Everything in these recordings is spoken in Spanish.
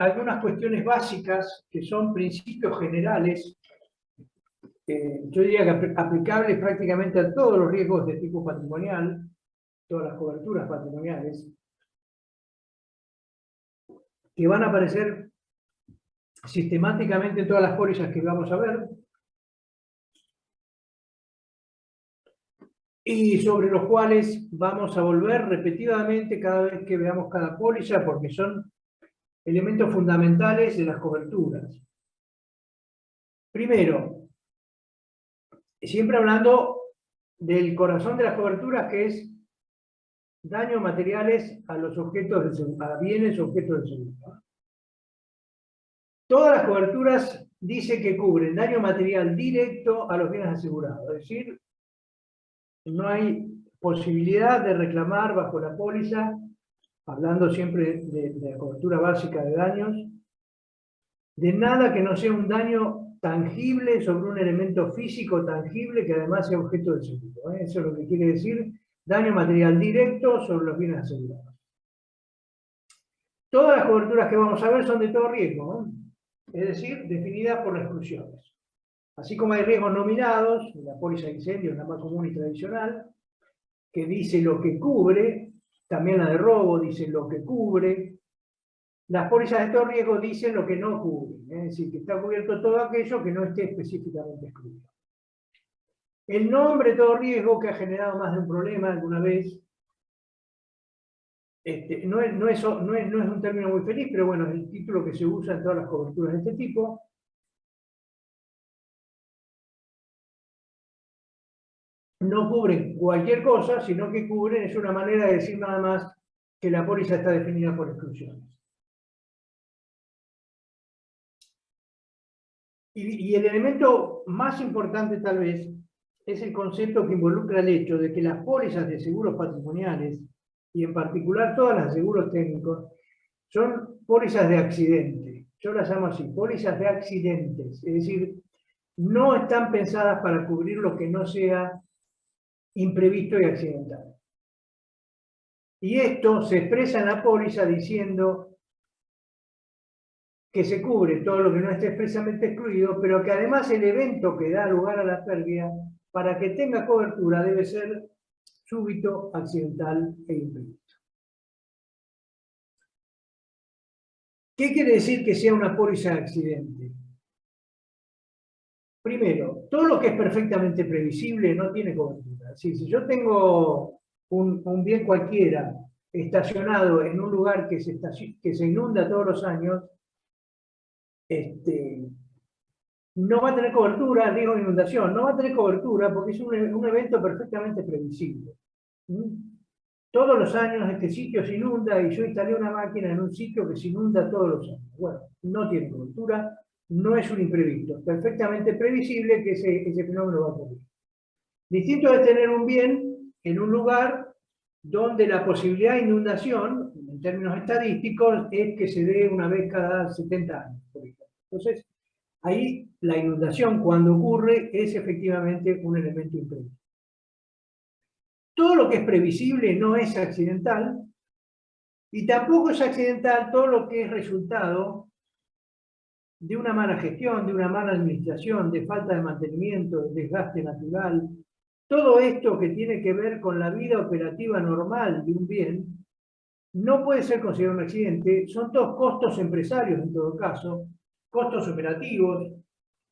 algunas cuestiones básicas que son principios generales, yo diría que aplicables prácticamente a todos los riesgos de tipo patrimonial, todas las coberturas patrimoniales, que van a aparecer sistemáticamente en todas las pólizas que vamos a ver, y sobre los cuales vamos a volver repetidamente cada vez que veamos cada póliza, porque son elementos fundamentales de las coberturas. Primero, siempre hablando del corazón de las coberturas, que es daños materiales a los objetos del seguro, a bienes objetos del seguro. Todas las coberturas dicen que cubren daño material directo a los bienes asegurados, es decir, no hay posibilidad de reclamar bajo la póliza, hablando siempre de la cobertura básica de daños, de nada que no sea un daño tangible sobre un elemento físico tangible que además sea objeto del seguro. Eso es lo que quiere decir daño material directo sobre los bienes asegurados. Todas las coberturas que vamos a ver son de todo riesgo, ¿no? Es decir, definidas por las exclusiones. Así como hay riesgos nominados, la póliza de incendio es la más común y tradicional, que dice lo que cubre, también la de robo dice lo que cubre. Las pólizas de todo riesgo dicen lo que no cubre, es decir, que está cubierto todo aquello que no esté específicamente excluido. El nombre todo riesgo, que ha generado más de un problema alguna vez, no es un término muy feliz, pero bueno, es el título que se usa en todas las coberturas de este tipo. No cubren cualquier cosa, sino que cubren, es una manera de decir nada más que la póliza está definida por exclusiones. Y el elemento más importante tal vez es el concepto que involucra el hecho de que las pólizas de seguros patrimoniales, y en particular todas las de seguros técnicos, son pólizas de accidente. Yo las llamo así, pólizas de accidentes. Es decir, no están pensadas para cubrir lo que no sea imprevisto y accidental. Y esto se expresa en la póliza diciendo que se cubre todo lo que no esté expresamente excluido, pero que además el evento que da lugar a la pérdida, para que tenga cobertura, debe ser súbito, accidental e imprevisto. ¿Qué quiere decir que sea una póliza de accidente? Primero, todo lo que es perfectamente previsible no tiene cobertura. Si yo tengo un bien cualquiera estacionado en un lugar que se inunda todos los años, no va a tener cobertura, digo inundación, no va a tener cobertura porque es un evento perfectamente previsible. Todos los años este sitio se inunda y yo instalé una máquina en un sitio que se inunda todos los años. Bueno, no tiene cobertura, no es un imprevisto, es perfectamente previsible que ese fenómeno va a ocurrir. Distinto es tener un bien en un lugar donde la posibilidad de inundación, en términos estadísticos, es que se dé una vez cada 70 años, por ejemplo. Entonces, ahí la inundación, cuando ocurre, es efectivamente un elemento imprevisto. Todo lo que es previsible no es accidental, y tampoco es accidental todo lo que es resultado de una mala gestión, de una mala administración, de falta de mantenimiento, de desgaste natural. Todo esto que tiene que ver con la vida operativa normal de un bien, no puede ser considerado un accidente, son todos costos empresarios en todo caso, costos operativos.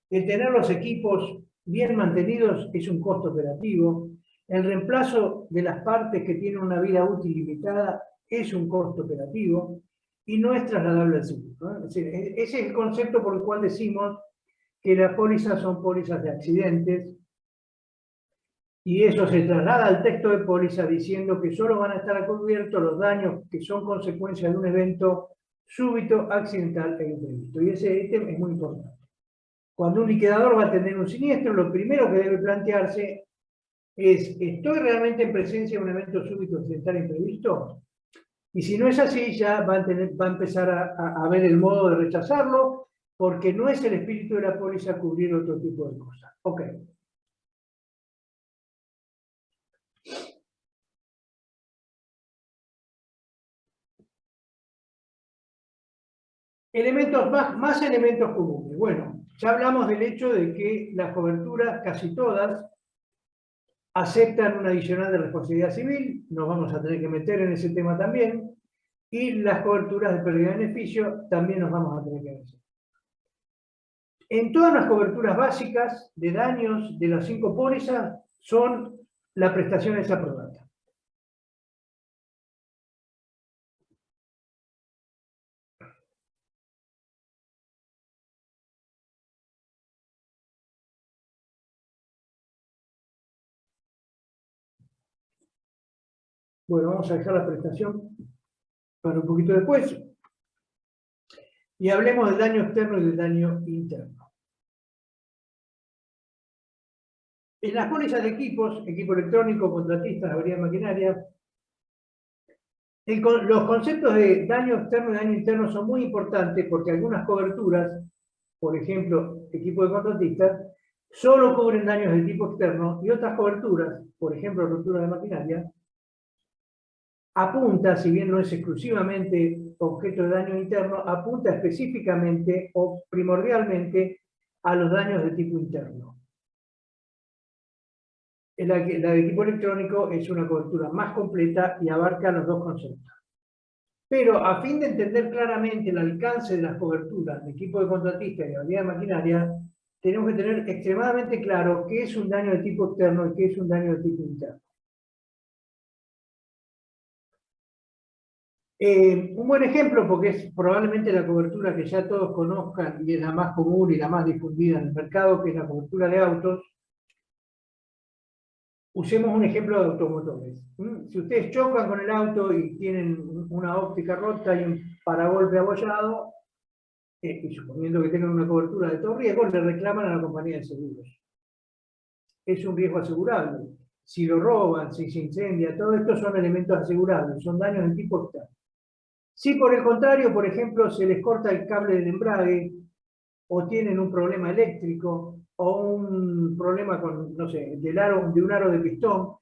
El tener los equipos bien mantenidos es un costo operativo. El reemplazo de las partes que tienen una vida útil limitada es un costo operativo y no es trasladable al seguro, ¿no? Es decir, ese es el concepto por el cual decimos que las pólizas son pólizas de accidentes, y eso se traslada al texto de póliza diciendo que solo van a estar cubiertos los daños que son consecuencia de un evento súbito, accidental e imprevisto. Y ese ítem es muy importante. Cuando un liquidador va a tener un siniestro, lo primero que debe plantearse es: ¿estoy realmente en presencia de un evento súbito, accidental e imprevisto? Y si no es así, ya va a empezar a ver el modo de rechazarlo, porque no es el espíritu de la póliza cubrir otro tipo de cosas. Ok. Más elementos comunes. Bueno, ya hablamos del hecho de que las coberturas, casi todas, aceptan un adicional de responsabilidad civil, nos vamos a tener que meter en ese tema también, y las coberturas de pérdida de beneficio también nos vamos a tener que meter. En todas las coberturas básicas de daños de las 5 pólizas son la prestación esa aprobada. Bueno, vamos a dejar la prestación para un poquito después. Y hablemos del daño externo y del daño interno. En las pólizas de equipos, equipo electrónico, contratistas, avería de maquinaria, los conceptos de daño externo y daño interno son muy importantes porque algunas coberturas, por ejemplo, equipo de contratistas, solo cubren daños de tipo externo y otras coberturas, por ejemplo, ruptura de maquinaria, apunta, si bien no es exclusivamente objeto de daño interno, apunta específicamente o primordialmente a los daños de tipo interno. La de equipo electrónico es una cobertura más completa y abarca los dos conceptos. Pero a fin de entender claramente el alcance de las coberturas de equipo de contratista y de avería de maquinaria, tenemos que tener extremadamente claro qué es un daño de tipo externo y qué es un daño de tipo interno. Un buen ejemplo, porque es probablemente la cobertura que ya todos conozcan y es la más común y la más difundida en el mercado, que es la cobertura de autos. Usemos un ejemplo de automotores. Si ustedes chocan con el auto y tienen una óptica rota y un paragolpe abollado, y suponiendo que tengan una cobertura de todo riesgo, le reclaman a la compañía de seguros. Es un riesgo asegurable. Si lo roban, si se incendia, todo esto son elementos asegurables, son daños de tipo externo. Si por el contrario, por ejemplo, se les corta el cable del embrague, o tienen un problema eléctrico, o un problema con, no sé, de un aro de pistón,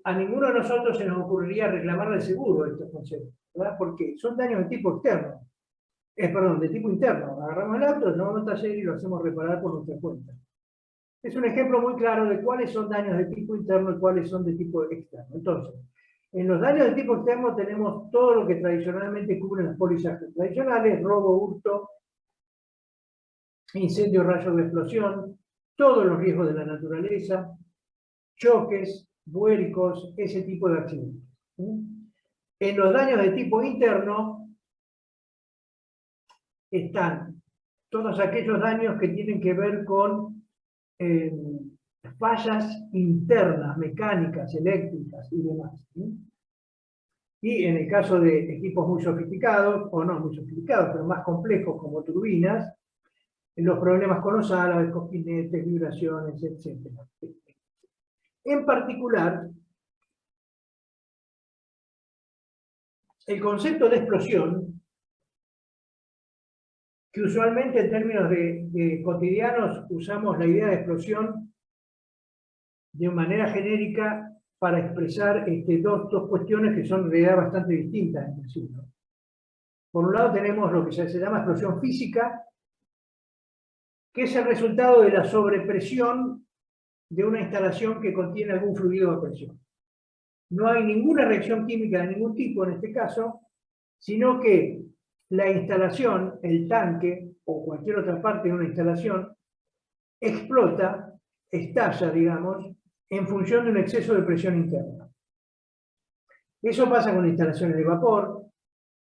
a ninguno de nosotros se nos ocurriría reclamarle seguro estos conceptos, ¿verdad? Porque son daños de tipo externo. Perdón, de tipo interno. Agarramos el auto, nos vamos al taller y lo hacemos reparar por nuestra cuenta. Es un ejemplo muy claro de cuáles son daños de tipo interno y cuáles son de tipo externo. Entonces, en los daños de tipo externo tenemos todo lo que tradicionalmente cubren las pólizas tradicionales: robo, hurto, incendio, rayos de explosión, todos los riesgos de la naturaleza, choques, vuelcos, ese tipo de accidentes. En los daños de tipo interno están todos aquellos daños que tienen que ver con fallas internas, mecánicas, eléctricas y demás. Y en el caso de equipos muy sofisticados, o no muy sofisticados, pero más complejos como turbinas, los problemas con los álabes, cojinetes, vibraciones, etc. En particular, el concepto de explosión, que usualmente en términos de cotidianos usamos la idea de explosión de manera genérica para expresar dos cuestiones que son en realidad bastante distintas entre sí, ¿no? Por un lado tenemos lo que se llama explosión física, que es el resultado de la sobrepresión de una instalación que contiene algún fluido a presión. No hay ninguna reacción química de ningún tipo en este caso, sino que la instalación, el tanque o cualquier otra parte de una instalación, explota, estalla, digamos, en función de un exceso de presión interna. Eso pasa con instalaciones de vapor,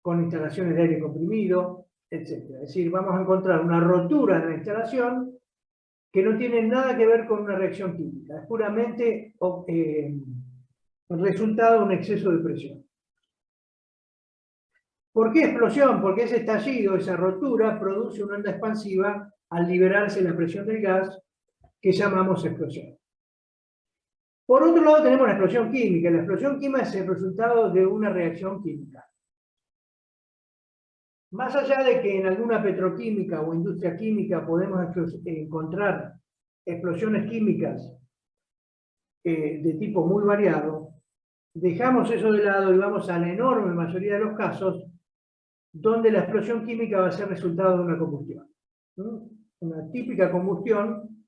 con instalaciones de aire comprimido, etc. Es decir, vamos a encontrar una rotura en la instalación que no tiene nada que ver con una reacción química, es puramente el resultado de un exceso de presión. ¿Por qué explosión? Porque ese estallido, esa rotura, produce una onda expansiva al liberarse la presión del gas, que llamamos explosión. Por otro lado tenemos la explosión química. La explosión química es el resultado de una reacción química. Más allá de que en alguna petroquímica o industria química podemos encontrar explosiones químicas de tipo muy variado, dejamos eso de lado y vamos a la enorme mayoría de los casos donde la explosión química va a ser resultado de una combustión. Una típica combustión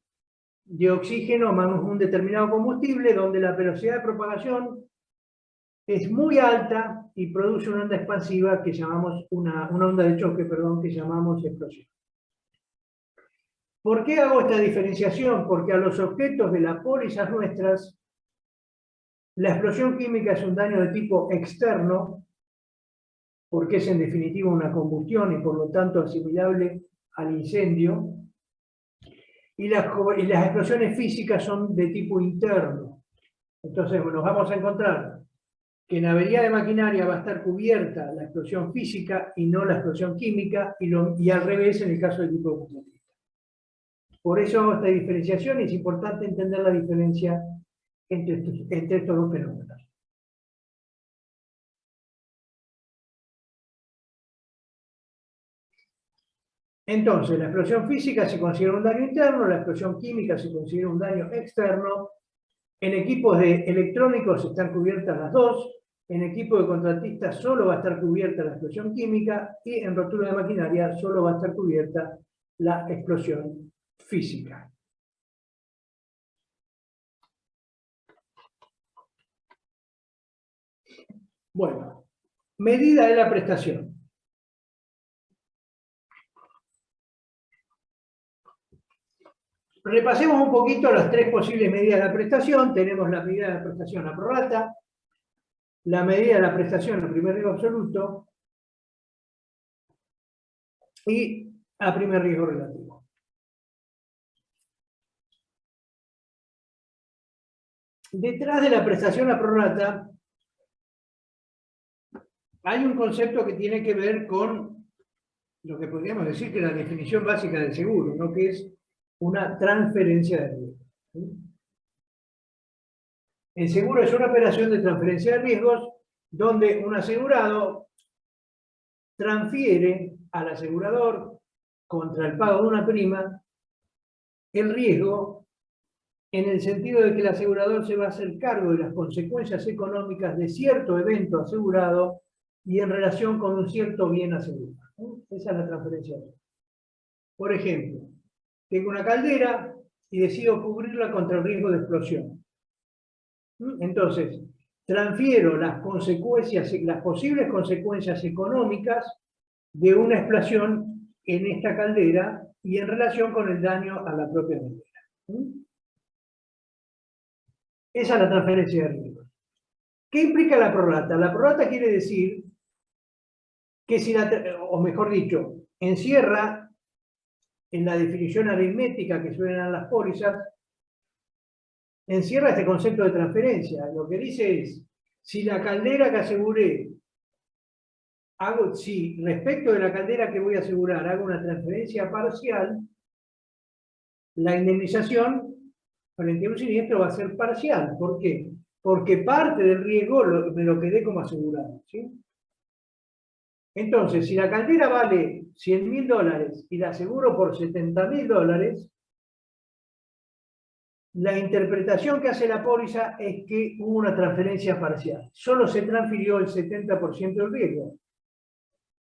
de oxígeno más un determinado combustible, donde la velocidad de propagación es muy alta y produce una onda expansiva que llamamos, una onda de choque, perdón, que llamamos explosión. ¿Por qué hago esta diferenciación? Porque a los objetos de las pólizas nuestras, la explosión química es un daño de tipo externo, porque es en definitiva una combustión y por lo tanto asimilable al incendio, y las explosiones físicas son de tipo interno. Entonces nos vamos a encontrar que en avería de maquinaria va a estar cubierta la explosión física y no la explosión química, y al revés en el caso del tipo de combustible. Por eso hago esta diferenciación y es importante entender la diferencia entre estos dos fenómenos. Entonces, la explosión física se considera un daño interno, la explosión química se considera un daño externo. En equipos de electrónicos están cubiertas las dos, en equipos de contratistas solo va a estar cubierta la explosión química y en rotura de maquinaria solo va a estar cubierta la explosión física. Bueno, medida de la prestación. Repasemos un poquito las tres posibles medidas de la prestación. Tenemos la medida de la prestación a prorata, la medida de la prestación a primer riesgo absoluto y a primer riesgo relativo. Detrás de la prestación a prorata hay un concepto que tiene que ver con lo que podríamos decir que es la definición básica del seguro, ¿no? Que es una transferencia de riesgos. El seguro es una operación de transferencia de riesgos donde un asegurado transfiere al asegurador contra el pago de una prima el riesgo, en el sentido de que el asegurador se va a hacer cargo de las consecuencias económicas de cierto evento asegurado y en relación con un cierto bien asegurado. Esa es la transferencia de riesgos. Por ejemplo, tengo una caldera y decido cubrirla contra el riesgo de explosión. Entonces, transfiero las consecuencias, las posibles consecuencias económicas de una explosión en esta caldera y en relación con el daño a la propia caldera. Esa es la transferencia de riesgos. ¿Qué implica la prorata? La prorata quiere decir que si o mejor dicho, encierra en la definición aritmética que suelen dar las pólizas, encierra este concepto de transferencia. Lo que dice es, si la caldera que aseguré, si respecto de la caldera que voy a asegurar hago una transferencia parcial, la indemnización frente a un siniestro va a ser parcial. ¿Por qué? Porque parte del riesgo me lo quedé como asegurado, ¿sí? Entonces, si la caldera vale $100.000 y la aseguro por $70.000, la interpretación que hace la póliza es que hubo una transferencia parcial. Solo se transfirió el 70% del riesgo.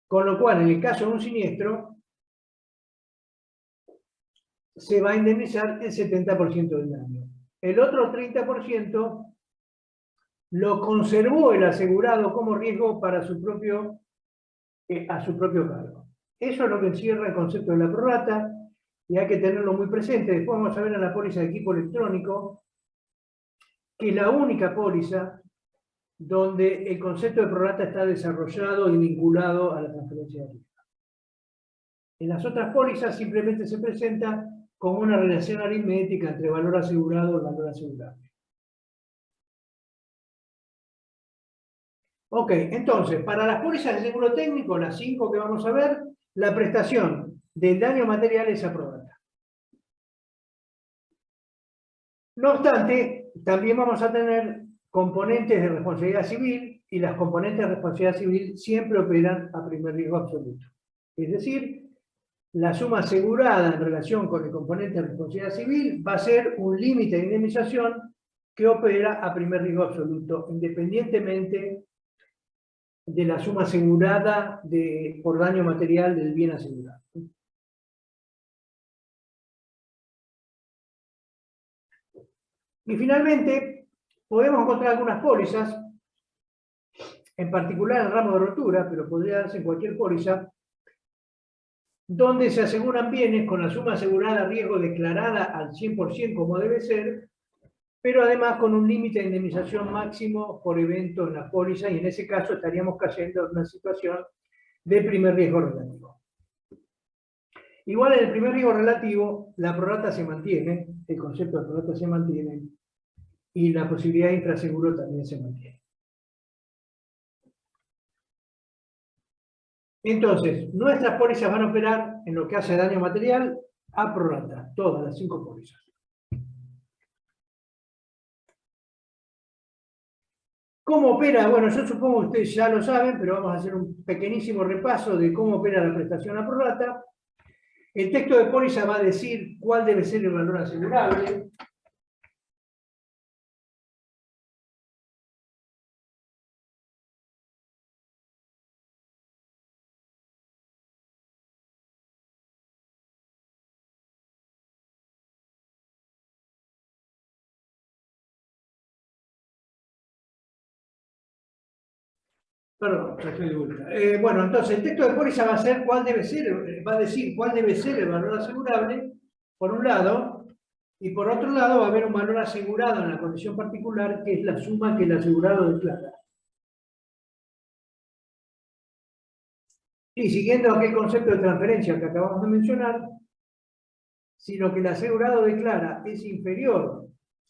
Con lo cual, en el caso de un siniestro, se va a indemnizar el 70% del daño. El otro 30% lo conservó el asegurado como riesgo para a su propio cargo. Eso es lo que encierra el concepto de la prorata y hay que tenerlo muy presente. Después vamos a ver en la póliza de equipo electrónico, que es la única póliza donde el concepto de prorata está desarrollado y vinculado a la transferencia de riesgo. En las otras pólizas simplemente se presenta como una relación aritmética entre valor asegurado y valor asegurable. Ok, entonces, para las pólizas de seguro técnico, las 5 que vamos a ver, la prestación del daño material es a prorata. No obstante, también vamos a tener componentes de responsabilidad civil y las componentes de responsabilidad civil siempre operan a primer riesgo absoluto. Es decir, la suma asegurada en relación con el componente de responsabilidad civil va a ser un límite de indemnización que opera a primer riesgo absoluto, independientemente de la suma asegurada por daño material del bien asegurado. Y finalmente, podemos encontrar algunas pólizas, en particular el ramo de rotura, pero podría darse en cualquier póliza, donde se aseguran bienes con la suma asegurada a riesgo declarada al 100% como debe ser, pero además con un límite de indemnización máximo por evento en la póliza, y en ese caso estaríamos cayendo en una situación de primer riesgo relativo. Igual en el primer riesgo relativo, la prorrata se mantiene, el concepto de prorrata se mantiene, y la posibilidad de infraseguro también se mantiene. Entonces, nuestras pólizas van a operar en lo que hace daño material a prorrata, todas las 5 pólizas. ¿Cómo opera? Bueno, yo supongo que ustedes ya lo saben, pero vamos a hacer un pequeñísimo repaso de cómo opera la prestación a prorrata. El texto de póliza va a decir cuál debe ser el valor asegurable. Perdón, ya estoy de vuelta. Bueno, entonces el texto de póliza va a ser cuál debe ser, va a decir cuál debe ser el valor asegurable, por un lado, y por otro lado va a haber un valor asegurado en la condición particular, que es la suma que el asegurado declara. Y siguiendo aquel concepto de transferencia que acabamos de mencionar, si lo que el asegurado declara es inferior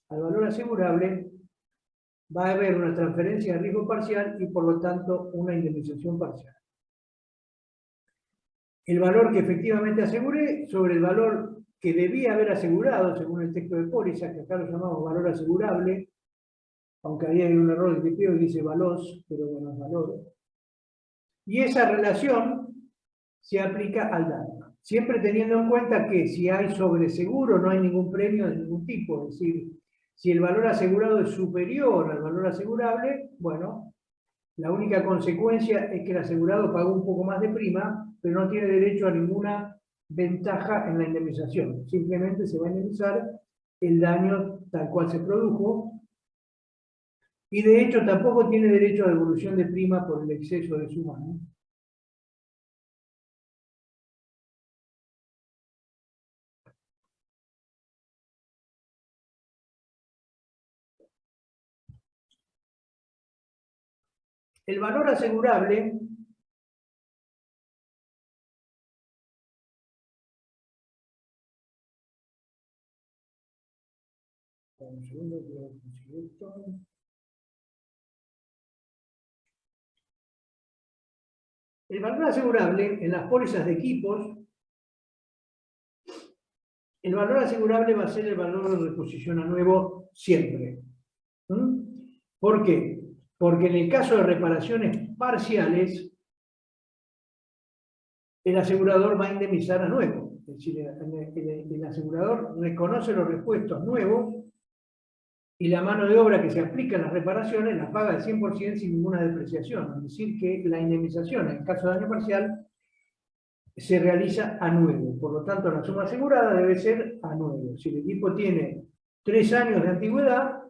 al valor asegurable, va a haber una transferencia de riesgo parcial y por lo tanto una indemnización parcial. El valor que efectivamente aseguré sobre el valor que debía haber asegurado según el texto de póliza, que acá lo llamamos valor asegurable, aunque ahí hay un error de tipeo y dice valos, pero bueno, es valor. Y esa relación se aplica al daño, siempre teniendo en cuenta que si hay sobreseguro no hay ningún premio de ningún tipo, es decir, si el valor asegurado es superior al valor asegurable, bueno, la única consecuencia es que el asegurado pagó un poco más de prima, pero no tiene derecho a ninguna ventaja en la indemnización. Simplemente se va a indemnizar el daño tal cual se produjo, y de hecho tampoco tiene derecho a devolución de prima por el exceso de suma, ¿no? El valor asegurable un segundo, voy a conseguir esto. El valor asegurable en las pólizas de equipos, el valor asegurable va a ser el valor de reposición a nuevo siempre. ¿Por qué? Porque en el caso de reparaciones parciales, el asegurador va a indemnizar a nuevo. Es decir, el asegurador reconoce los repuestos nuevos y la mano de obra que se aplica en las reparaciones la paga al 100% sin ninguna depreciación. Es decir, que la indemnización en el caso de daño parcial se realiza a nuevo. Por lo tanto, la suma asegurada debe ser a nuevo. Si el equipo tiene 3 años de antigüedad,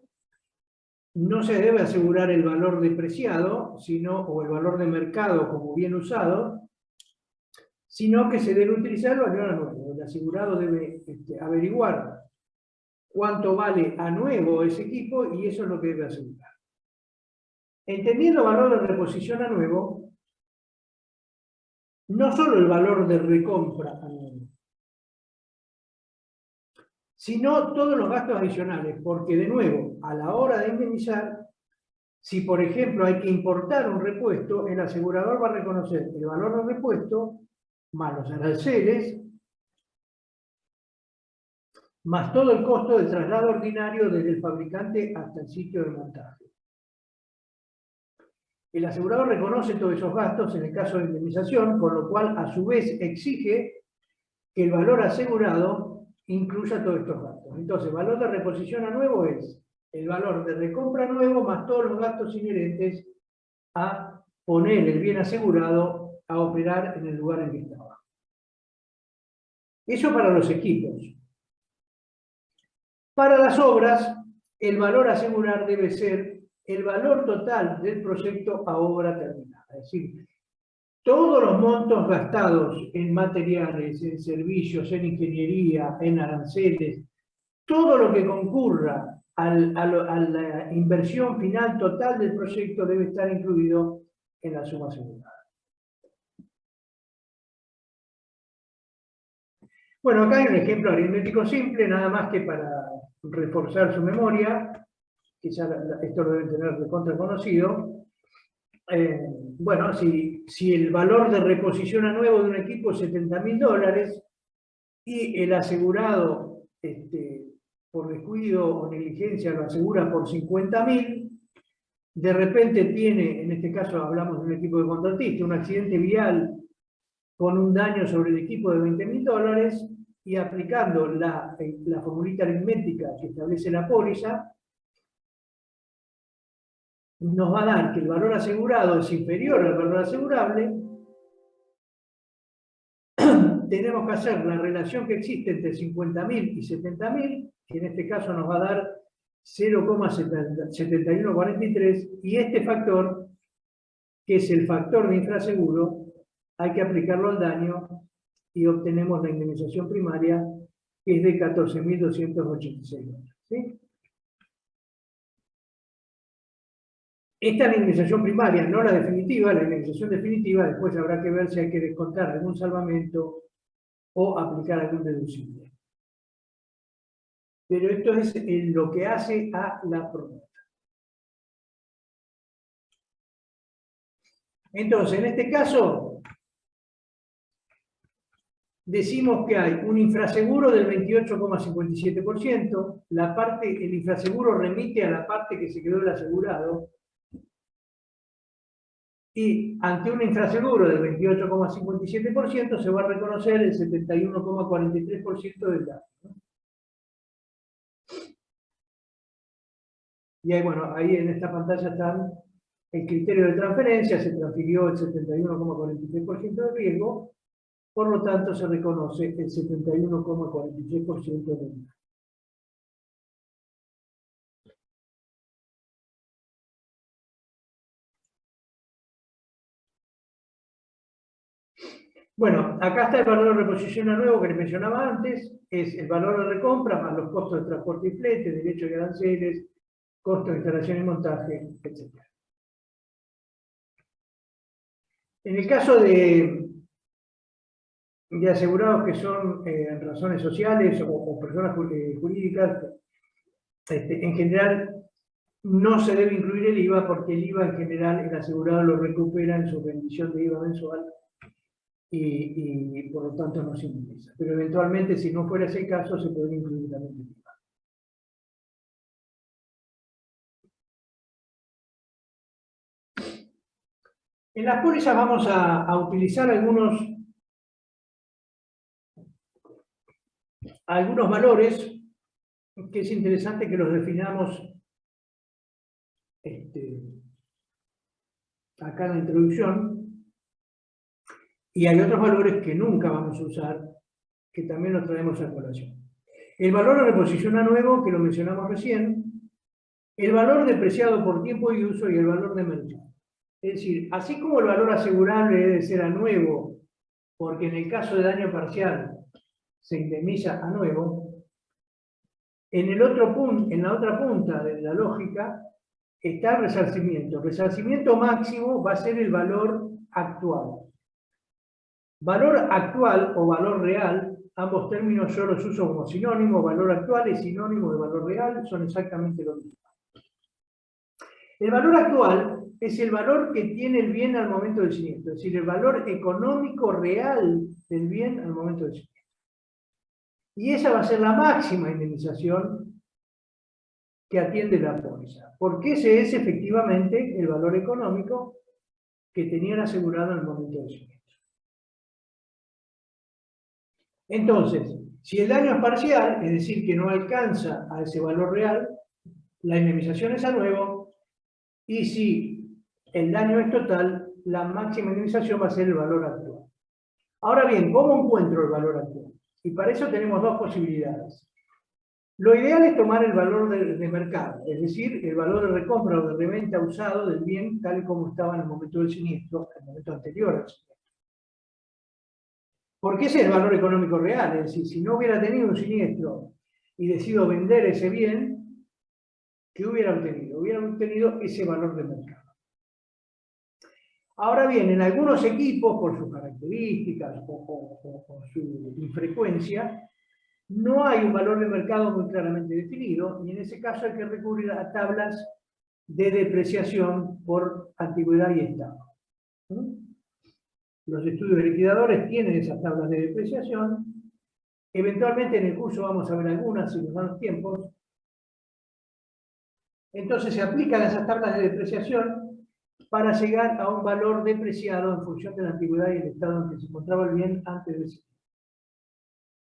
no se debe asegurar el valor depreciado, o el valor de mercado como bien usado, sino que se debe utilizar el valor a nuevo. El asegurado debe averiguar cuánto vale a nuevo ese equipo y eso es lo que debe asegurar. Entendiendo valor de reposición a nuevo, no solo el valor de recompra a nuevo, sino todos los gastos adicionales, porque de nuevo, a la hora de indemnizar, si por ejemplo hay que importar un repuesto, el asegurador va a reconocer el valor del repuesto, más los aranceles, más todo el costo del traslado ordinario desde el fabricante hasta el sitio de montaje. El asegurador reconoce todos esos gastos en el caso de indemnización, con lo cual a su vez exige que el valor asegurado incluya todos estos gastos. Entonces, el valor de reposición a nuevo es el valor de recompra nuevo más todos los gastos inherentes a poner el bien asegurado a operar en el lugar en que estaba. Eso para los equipos. Para las obras, el valor a asegurar debe ser el valor total del proyecto a obra terminada. Es decir, todos los montos gastados en materiales, en servicios, en ingeniería, en aranceles, todo lo que concurra a la inversión final total del proyecto debe estar incluido en la suma asegurada. Bueno, acá hay un ejemplo aritmético simple, nada más que para reforzar su memoria, que ya esto lo deben tener recontra conocido. Bueno, si el valor de reposición a nuevo de un equipo es $70.000 y el asegurado por descuido o negligencia lo asegura por 50.000, de repente tiene, en este caso hablamos de un equipo de contratista, un accidente vial con un daño sobre el equipo de $20.000 y aplicando la formulita aritmética que establece la póliza, nos va a dar que el valor asegurado es inferior al valor asegurable. Tenemos que hacer la relación que existe entre 50.000 y 70.000, que en este caso nos va a dar 0,7143, y este factor, que es el factor de infraseguro, hay que aplicarlo al daño y obtenemos la indemnización primaria, que es de 14.286. ¿Sí? Esta es la indemnización primaria, no la definitiva. La indemnización definitiva después habrá que ver si hay que descontar algún salvamento o aplicar algún deducible. Pero esto es lo que hace a la promesa. Entonces, en este caso, decimos que hay un infraseguro del 28,57%, el infraseguro remite a la parte que se quedó del asegurado, y ante un infraseguro del 28,57% se va a reconocer el 71,43% del daño. Y ahí, bueno, ahí en esta pantalla están el criterio de transferencia, se transfirió el 71,43% de riesgo, por lo tanto se reconoce el 71,43% del daño. Bueno, acá está el valor de reposición a nuevo que les mencionaba antes, es el valor de recompra más los costos de transporte y flete, derechos y aranceles, costos de instalación y montaje, etc. En el caso de asegurados que son razones sociales o personas jurídicas, en general no se debe incluir el IVA, porque el IVA en general el asegurado lo recupera en su rendición de IVA mensual y por lo tanto no se indemniza. Pero eventualmente, si no fuera ese el caso, se puede incluir también el IVA. En las pólizas vamos a utilizar algunos valores que es interesante que los definamos acá en la introducción. Y hay otros valores que nunca vamos a usar, que también los traemos a colación. El valor de reposición a nuevo, que lo mencionamos recién, el valor depreciado por tiempo y uso y el valor de mercado. Es decir, así como el valor asegurable debe ser a nuevo, porque en el caso de daño parcial se indemniza a nuevo, en la otra punta de la lógica está el resarcimiento. El resarcimiento máximo va a ser el valor actual. Valor actual o valor real, ambos términos yo los uso como sinónimo. Valor actual es sinónimo de valor real, son exactamente lo mismo. El valor actual es el valor que tiene el bien al momento del siniestro, es decir, el valor económico real del bien al momento del siniestro. Y esa va a ser la máxima indemnización que atiende la póliza, porque ese es efectivamente el valor económico que tenían asegurado en el momento del siniestro. Entonces, si el daño es parcial, es decir, que no alcanza a ese valor real, la indemnización es a nuevo, y si el daño es total, la máxima indemnización va a ser el valor actual. Ahora bien, ¿cómo encuentro el valor actual? Y para eso tenemos dos posibilidades. Lo ideal es tomar el valor de mercado, es decir, el valor de recompra o de reventa usado del bien tal y como estaba en el momento del siniestro, en el momento anterior al siniestro. Porque ese es el valor económico real, es decir, si no hubiera tenido un siniestro y decido vender ese bien, ¿qué hubiera obtenido? Hubiera obtenido ese valor de mercado. Ahora bien, en algunos equipos, por sus características o por su infrecuencia, no hay un valor de mercado muy claramente definido, y en ese caso hay que recurrir a tablas de depreciación por antigüedad y estado. Los estudios de liquidadores tienen esas tablas de depreciación. Eventualmente en el curso vamos a ver algunas si nos dan los tiempos. Entonces se aplican esas tablas de depreciación para llegar a un valor depreciado en función de la antigüedad y el estado en que se encontraba el bien antes de ese.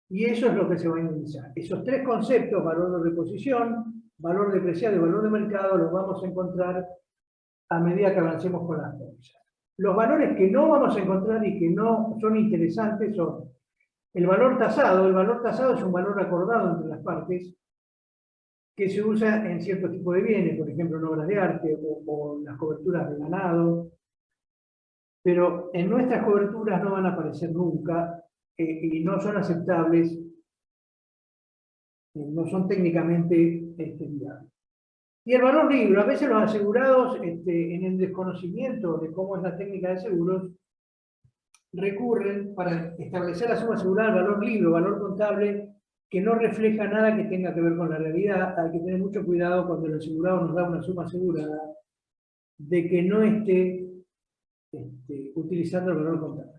Y eso es lo que se va a indemnizar. Esos tres conceptos, valor de reposición, valor depreciado y valor de mercado, los vamos a encontrar a medida que avancemos con las pólizas. Los valores que no vamos a encontrar y que no son interesantes son el valor tasado. El valor tasado es un valor acordado entre las partes que se usa en cierto tipo de bienes, por ejemplo en obras de arte o las coberturas de ganado. Pero en nuestras coberturas no van a aparecer nunca y no son aceptables, no son técnicamente viables. Y el valor libro, a veces los asegurados, en el desconocimiento de cómo es la técnica de seguros, recurren para establecer la suma asegurada al valor libro, valor contable, que no refleja nada que tenga que ver con la realidad. Hay que tener mucho cuidado cuando el asegurado nos da una suma asegurada, de que no esté utilizando el valor contable.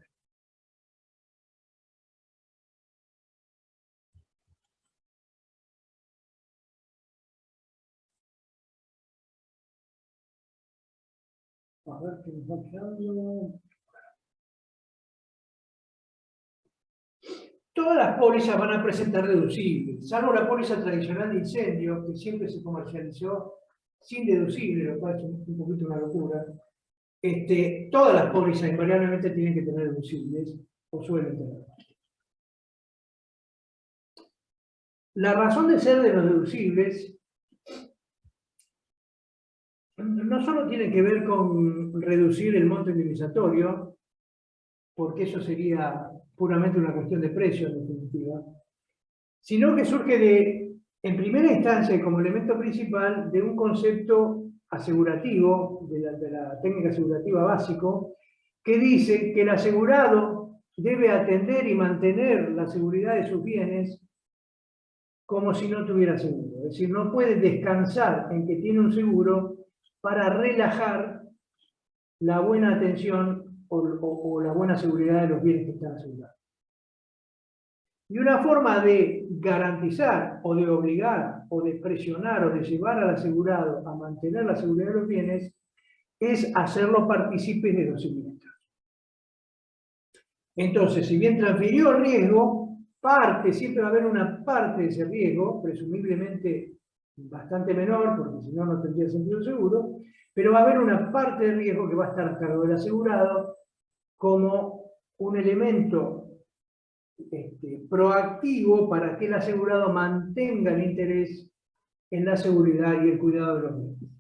A ver qué nos va quedando. Todas las pólizas van a presentar deducibles, salvo la póliza tradicional de incendio, que siempre se comercializó sin deducible, lo cual es un poquito una locura. Todas las pólizas invariablemente tienen que tener deducibles, o suelen tener. La razón de ser de los deducibles no solo tiene que ver con reducir el monto indemnizatorio, porque eso sería puramente una cuestión de precio, en definitiva, sino que surge en primera instancia y como elemento principal, de un concepto asegurativo, de la técnica asegurativa básico, que dice que el asegurado debe atender y mantener la seguridad de sus bienes como si no tuviera seguro. Es decir, no puede descansar en que tiene un seguro para relajar la buena atención o la buena seguridad de los bienes que están asegurados. Y una forma de garantizar o de obligar o de presionar o de llevar al asegurado a mantener la seguridad de los bienes es hacerlo partícipe de los siniestros. Entonces, si bien transfirió el riesgo, siempre va a haber una parte de ese riesgo, presumiblemente bastante menor, porque si no, no tendría sentido el seguro, pero va a haber una parte de riesgo que va a estar a cargo del asegurado como un elemento proactivo para que el asegurado mantenga el interés en la seguridad y el cuidado de los bienes.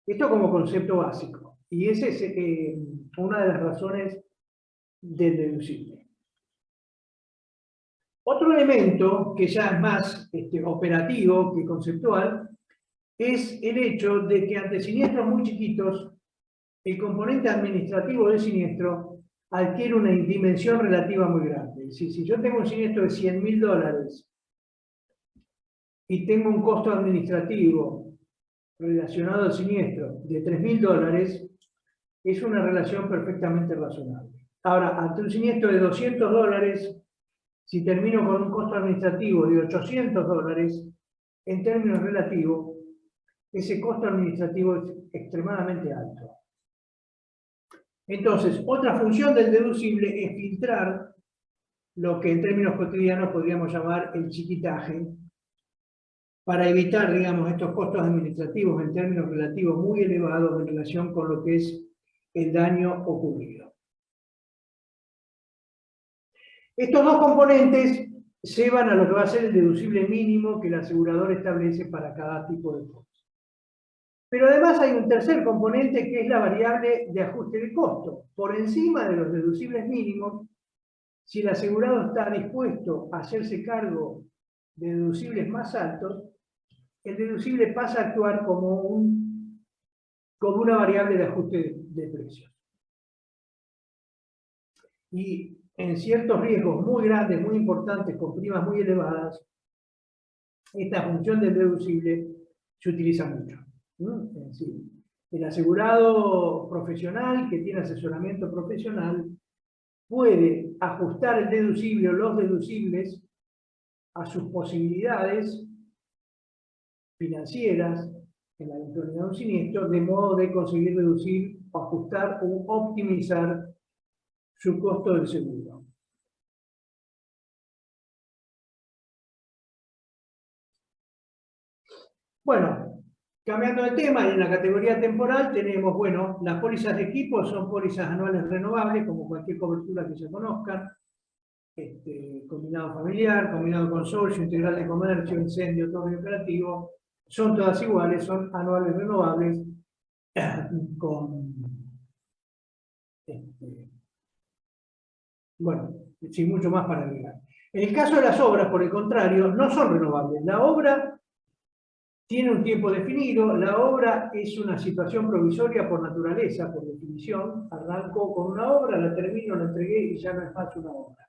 Esto como concepto básico. Y esa es una de las razones del deducible. Otro elemento que ya es más operativo que conceptual es el hecho de que ante siniestros muy chiquitos, el componente administrativo del siniestro adquiere una dimensión relativa muy grande. Es decir, si yo tengo un siniestro de $100.000 y tengo un costo administrativo relacionado al siniestro de $3.000, es una relación perfectamente razonable. Ahora, ante un siniestro de $200, si termino con un costo administrativo de $800, en términos relativos, ese costo administrativo es extremadamente alto. Entonces, otra función del deducible es filtrar lo que en términos cotidianos podríamos llamar el chiquitaje, para evitar, digamos, estos costos administrativos en términos relativos muy elevados en relación con lo que es el daño ocurrido. Estos dos componentes llevan a lo que va a ser el deducible mínimo que el asegurador establece para cada tipo de póliza. Pero además hay un tercer componente que es la variable de ajuste de costo. Por encima de los deducibles mínimos, si el asegurado está dispuesto a hacerse cargo de deducibles más altos, el deducible pasa a actuar como una variable de ajuste de precios. Y en ciertos riesgos muy grandes, muy importantes, con primas muy elevadas, esta función del deducible se utiliza mucho. Es decir, el asegurado profesional que tiene asesoramiento profesional puede ajustar el deducible o los deducibles a sus posibilidades financieras en la eventualidad de un siniestro, de modo de conseguir reducir, ajustar o optimizar su costo del seguro. Bueno, cambiando de tema, en la categoría temporal tenemos, bueno, las pólizas de equipo son pólizas anuales renovables, como cualquier cobertura que se conozcan, combinado familiar, combinado consorcio, integral de comercio, incendio, torre operativo, son todas iguales, son anuales renovables, bueno, sin mucho más para agregar. En el caso de las obras, por el contrario, no son renovables. La obra tiene un tiempo definido, la obra es una situación provisoria por naturaleza, por definición. Arranco con una obra, la termino, la entregué y ya no es más una obra.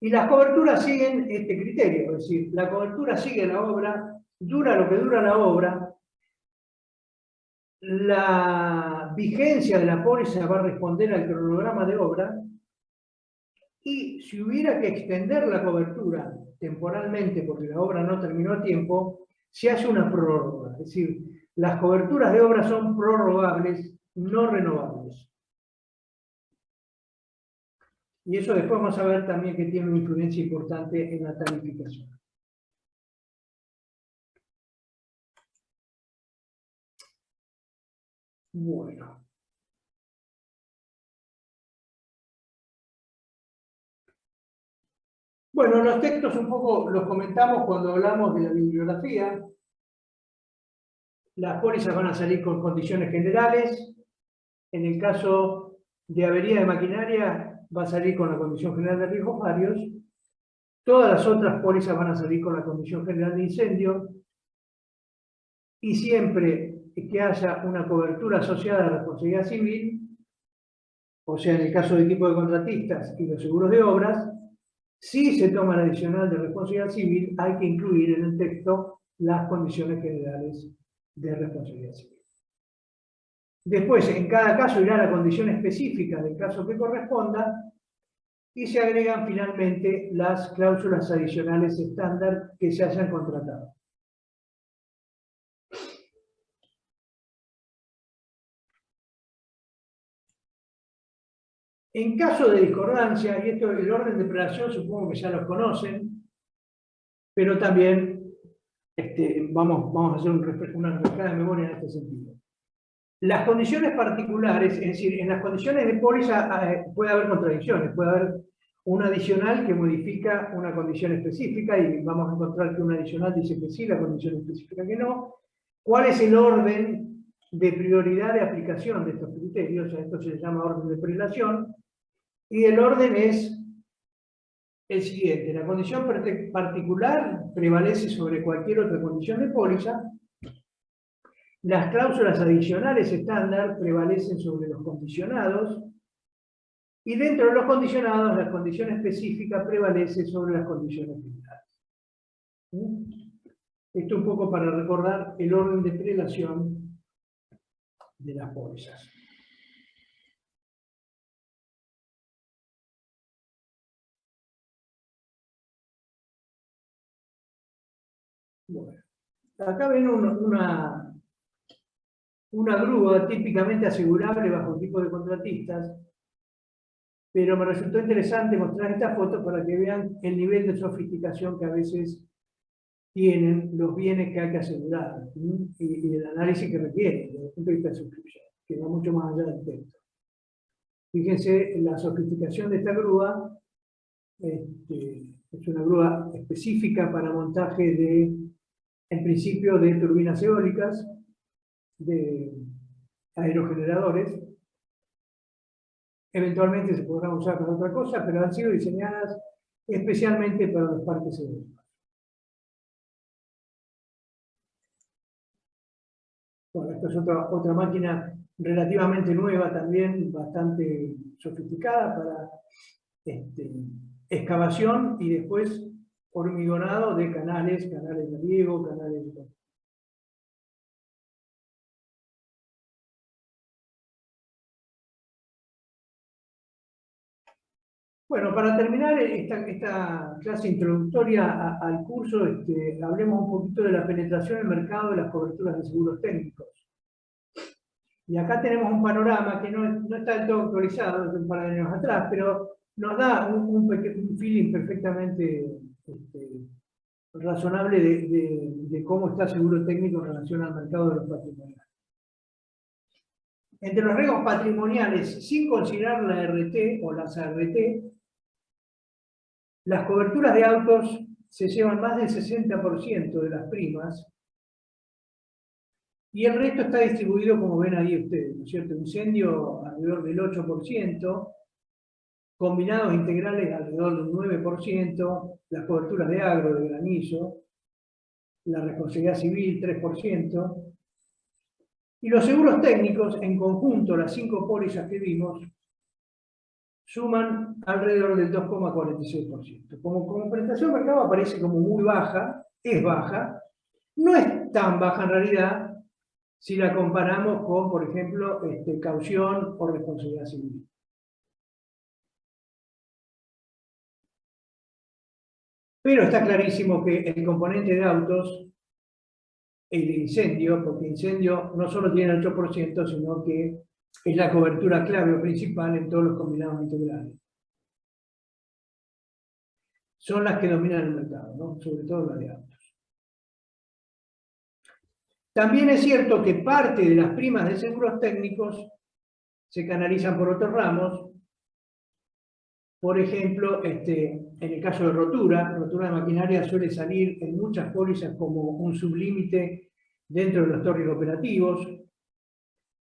Y las coberturas siguen este criterio, es decir, la cobertura sigue la obra, dura lo que dura la obra, la vigencia de la póliza va a responder al cronograma de obra, y si hubiera que extender la cobertura temporalmente porque la obra no terminó a tiempo, se hace una prórroga. Es decir, las coberturas de obra son prorrogables, no renovables. Y eso después vamos a ver también que tiene una influencia importante en la tarificación. Bueno. Bueno, los textos un poco los comentamos cuando hablamos de la bibliografía. Las pólizas van a salir con condiciones generales. En el caso de avería de maquinaria, va a salir con la condición general de riesgos varios. Todas las otras pólizas van a salir con la condición general de incendio. Y siempre que haya una cobertura asociada a la responsabilidad civil, o sea, en el caso de equipo de contratistas y los seguros de obras, si se toma la adicional de responsabilidad civil, hay que incluir en el texto las condiciones generales de responsabilidad civil. Después, en cada caso irá la condición específica del caso que corresponda y se agregan finalmente las cláusulas adicionales estándar que se hayan contratado. En caso de discordancia, y esto el orden de prelación supongo que ya los conocen, pero también vamos a hacer una refrescada de memoria en este sentido. Las condiciones particulares, es decir, en las condiciones de póliza puede haber contradicciones, puede haber un adicional que modifica una condición específica y vamos a encontrar que un adicional dice que sí, la condición específica que no. ¿Cuál es el orden de prioridad de aplicación de estos criterios? Esto se llama orden de prelación. Y el orden es el siguiente: la condición particular prevalece sobre cualquier otra condición de póliza, las cláusulas adicionales estándar prevalecen sobre los condicionados, y dentro de los condicionados la condición específica prevalece sobre las condiciones generales. Esto un poco para recordar el orden de prelación de las pólizas. Bueno, acá ven una grúa típicamente asegurable bajo el tipo de contratistas, pero me resultó interesante mostrar esta foto para que vean el nivel de sofisticación que a veces tienen los bienes que hay que asegurar y el análisis que requieren desde el punto de vista de suscripción. que va mucho más allá del texto. Fíjense la sofisticación de esta grúa. Es una grúa específica para montaje de, en principio, de turbinas eólicas, de aerogeneradores. Eventualmente se podrán usar para otra cosa, pero han sido diseñadas especialmente para los parques eólicos. Bueno, esta es otra máquina relativamente nueva también, bastante sofisticada para excavación y después hormigonado de canales de riego, canales de... Bueno, para terminar esta clase introductoria al curso, hablemos un poquito de la penetración en el mercado de las coberturas de seguros técnicos. Y acá tenemos un panorama que no está del todo actualizado, desde un par de años atrás, pero nos da un feeling perfectamente razonable de cómo está el seguro técnico en relación al mercado de los patrimoniales. Entre los riesgos patrimoniales, sin considerar la RT o las ART, las coberturas de autos se llevan más del 60% de las primas y el resto está distribuido como ven ahí ustedes, ¿no es cierto? Incendio alrededor del 8%, combinados integrales alrededor del 9%, las coberturas de agro, de granizo, la responsabilidad civil 3%, y los seguros técnicos, en conjunto, las 5 pólizas que vimos, suman alrededor del 2,46%. Como prestación de mercado aparece como muy baja, es baja, no es tan baja en realidad si la comparamos con, por ejemplo, caución o responsabilidad civil. Pero está clarísimo que el componente de autos, el de incendio, porque incendio no solo tiene el 8%, sino que es la cobertura clave o principal en todos los combinados integrales. Son las que dominan el mercado, ¿no? Sobre todo las de autos. También es cierto que parte de las primas de seguros técnicos se canalizan por otros ramos. Por ejemplo, en el caso de rotura de maquinaria suele salir en muchas pólizas como un sublímite dentro de los tórricos operativos.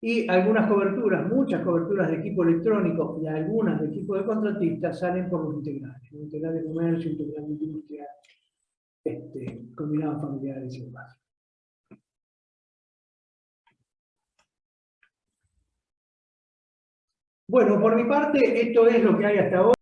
Y algunas coberturas, muchas coberturas de equipo electrónico y algunas de equipo de contratistas salen por los integrales. Integral de comercio, integral de industria, combinados familiares y demás. Bueno, por mi parte, esto es lo que hay hasta ahora.